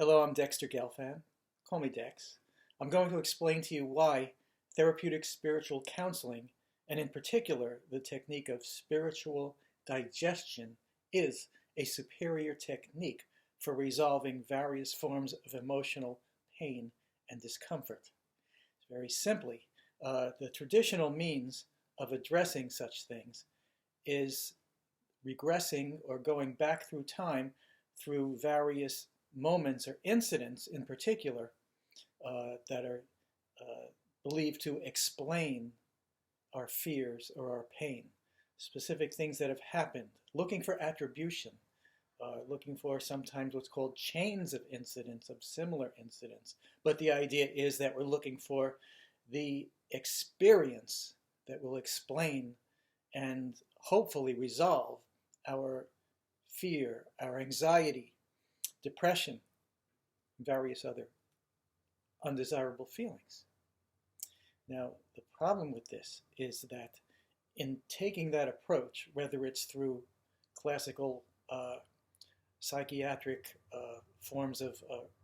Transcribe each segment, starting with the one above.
Hello, I'm Dexter Gelfand. Call me Dex. I'm going to explain to you why therapeutic spiritual counseling, and in particular the technique of spiritual digestion, is a superior technique for resolving various forms of emotional pain and discomfort. Very simply, the traditional means of addressing such things is regressing or going back through time through various moments or incidents in particular that are believed to explain our fears or our pain, specific things that have happened, looking for attribution, looking for sometimes what's called chains of incidents, of similar incidents. But the idea is that we're looking for the experience that will explain and hopefully resolve our fear, our anxiety, depression, and various other undesirable feelings. Now, the problem with this is that in taking that approach, whether it's through classical psychiatric forms of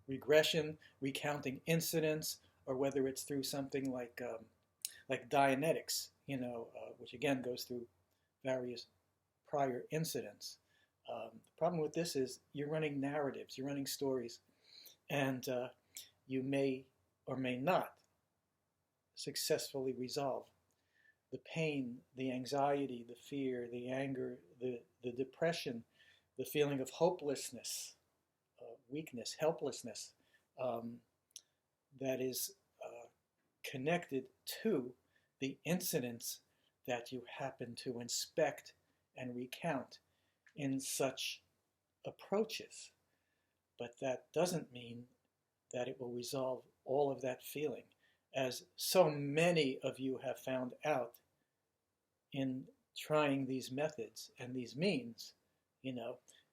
regression, recounting incidents, or whether it's through something like Dianetics, which again goes through various prior incidents. The problem with this is you're running narratives, you're running stories, and you may or may not successfully resolve the pain, the anxiety, the fear, the anger, the depression, the feeling of hopelessness, weakness, helplessness that is connected to the incidents that you happen to inspect and recount in such approaches. But that doesn't mean that it will resolve all of that feeling. As so many of you have found out in trying these methods and these means,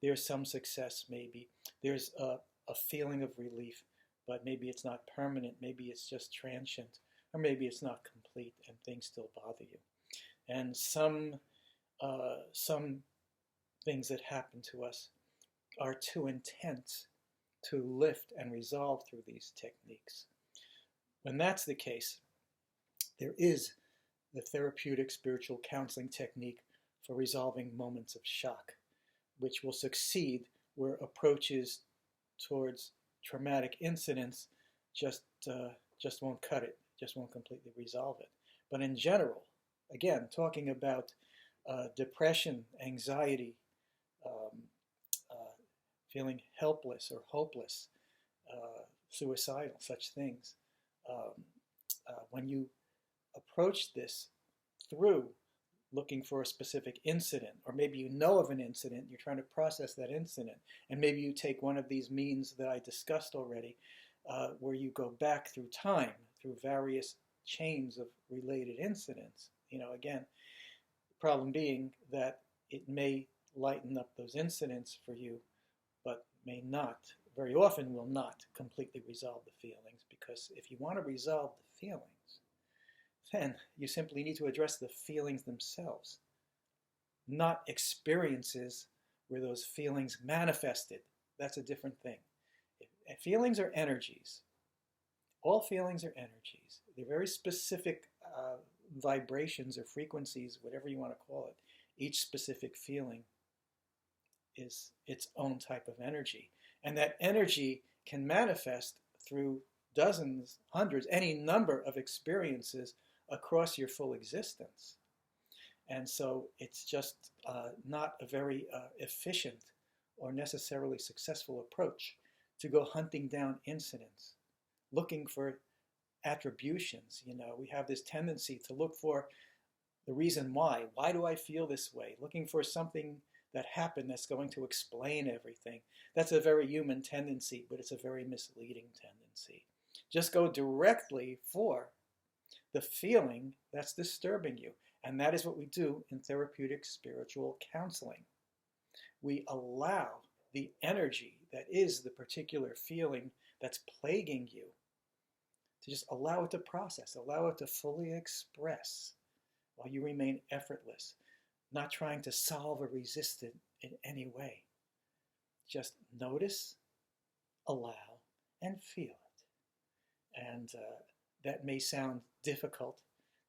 there's some success maybe. There's a feeling of relief, but maybe it's not permanent. Maybe it's just transient, or maybe it's not complete and things still bother you. And some things that happen to us are too intense to lift and resolve through these techniques. When that's the case, there is the therapeutic spiritual counseling technique for resolving moments of shock, which will succeed where approaches towards traumatic incidents just won't cut it, just won't completely resolve it. But in general, again, talking about depression, anxiety, feeling helpless or hopeless, suicidal, such things. When you approach this through looking for a specific incident, or maybe you know of an incident, you're trying to process that incident, and maybe you take one of these means that I discussed already, where you go back through time, through various chains of related incidents. Again, the problem being that it may lighten up those incidents for you, but may not, very often will not completely resolve the feelings, because if you want to resolve the feelings, then you simply need to address the feelings themselves, not experiences where those feelings manifested. That's a different thing. Feelings are energies. All feelings are energies. They're very specific vibrations or frequencies, whatever you want to call it. Each specific feeling is its own type of energy. And that energy can manifest through dozens, hundreds, any number of experiences across your full existence. And so it's just not a very efficient or necessarily successful approach to go hunting down incidents, looking for attributions. We have this tendency to look for the reason why. Why do I feel this way? Looking for something that happened that's going to explain everything. That's a very human tendency, but it's a very misleading tendency. Just go directly for the feeling that's disturbing you. And that is what we do in therapeutic spiritual counseling. We allow the energy that is the particular feeling that's plaguing you to just allow it to process, allow it to fully express while you remain effortless, not trying to solve or resist it in any way. Just notice, allow, and feel it. And that may sound difficult,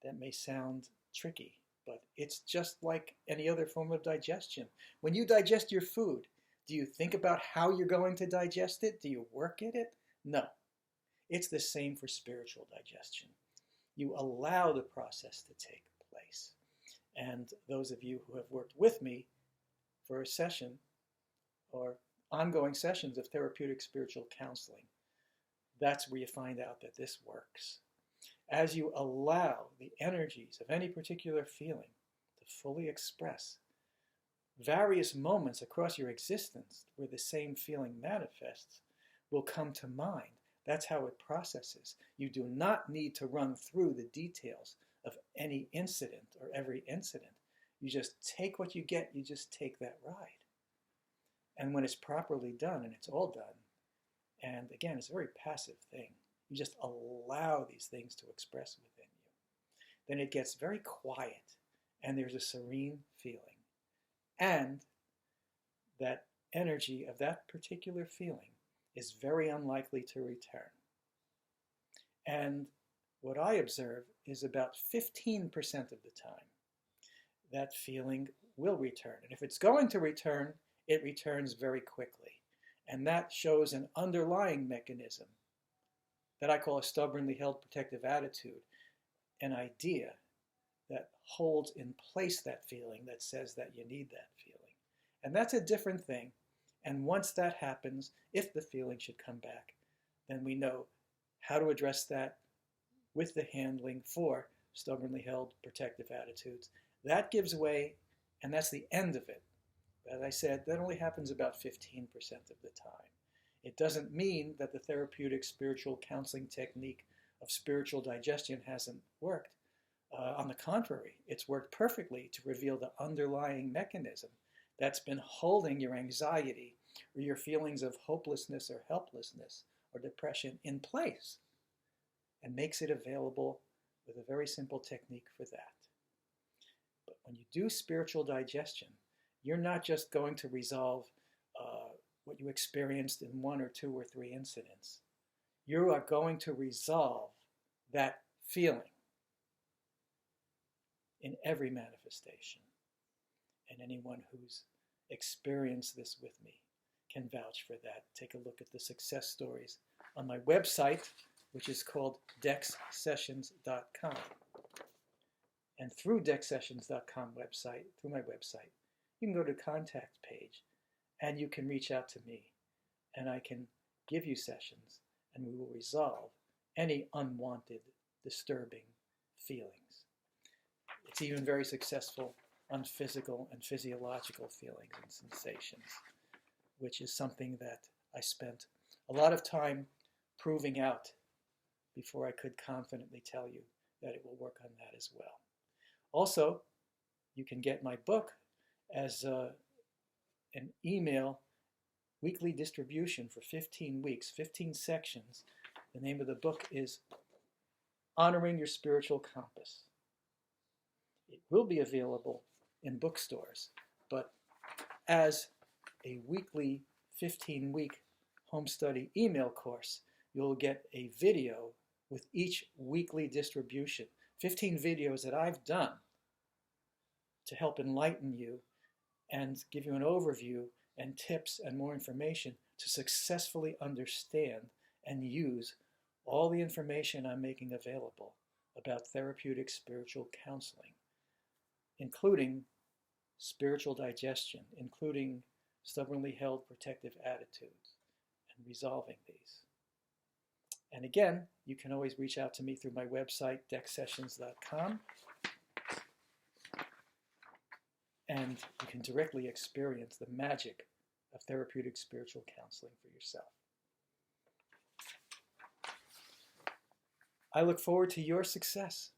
that may sound tricky, but it's just like any other form of digestion. When you digest your food, do you think about how you're going to digest it? Do you work at it? No. It's the same for spiritual digestion. You allow the process to take place. And those of you who have worked with me for a session or ongoing sessions of therapeutic spiritual counseling, that's where you find out that this works. As you allow the energies of any particular feeling to fully express, various moments across your existence where the same feeling manifests will come to mind. That's how it processes. You do not need to run through the details of any incident or every incident. You just take what you get, you just take that ride. And when it's properly done, and it's all done, and again, it's a very passive thing, you just allow these things to express within you, then it gets very quiet, and there's a serene feeling. And that energy of that particular feeling is very unlikely to return. And what I observe is about 15% of the time, that feeling will return. And if it's going to return, it returns very quickly. And that shows an underlying mechanism that I call a stubbornly held protective attitude, an idea that holds in place that feeling, that says that you need that feeling. And that's a different thing. And once that happens, if the feeling should come back, then we know how to address that with the handling for stubbornly held protective attitudes. That gives way, and that's the end of it. As I said, that only happens about 15% of the time. It doesn't mean that the therapeutic spiritual counseling technique of spiritual digestion hasn't worked. On the contrary, it's worked perfectly to reveal the underlying mechanism that's been holding your anxiety or your feelings of hopelessness or helplessness or depression in place, and makes it available with a very simple technique for that. But when you do spiritual digestion, you're not just going to resolve what you experienced in 1 or 2 or 3 incidents. You are going to resolve that feeling in every manifestation. And anyone who's experienced this with me can vouch for that. Take a look at the success stories on my website, which is called dexsessions.com. And through dexsessions.com website, through my website, you can go to the contact page and you can reach out to me and I can give you sessions and we will resolve any unwanted, disturbing feelings. It's even very successful on physical and physiological feelings and sensations, which is something that I spent a lot of time proving out before I could confidently tell you that it will work on that as well. Also, you can get my book as an email weekly distribution for 15 weeks, 15 sections. The name of the book is Honoring Your Spiritual Compass. It will be available in bookstores, but as a weekly 15-week home study email course, you'll get a video with each weekly distribution, 15 videos that I've done to help enlighten you and give you an overview and tips and more information to successfully understand and use all the information I'm making available about therapeutic spiritual counseling, including spiritual digestion, including stubbornly held protective attitudes, and resolving these. And again, you can always reach out to me through my website, dexsessions.com, and you can directly experience the magic of therapeutic spiritual counseling for yourself. I look forward to your success.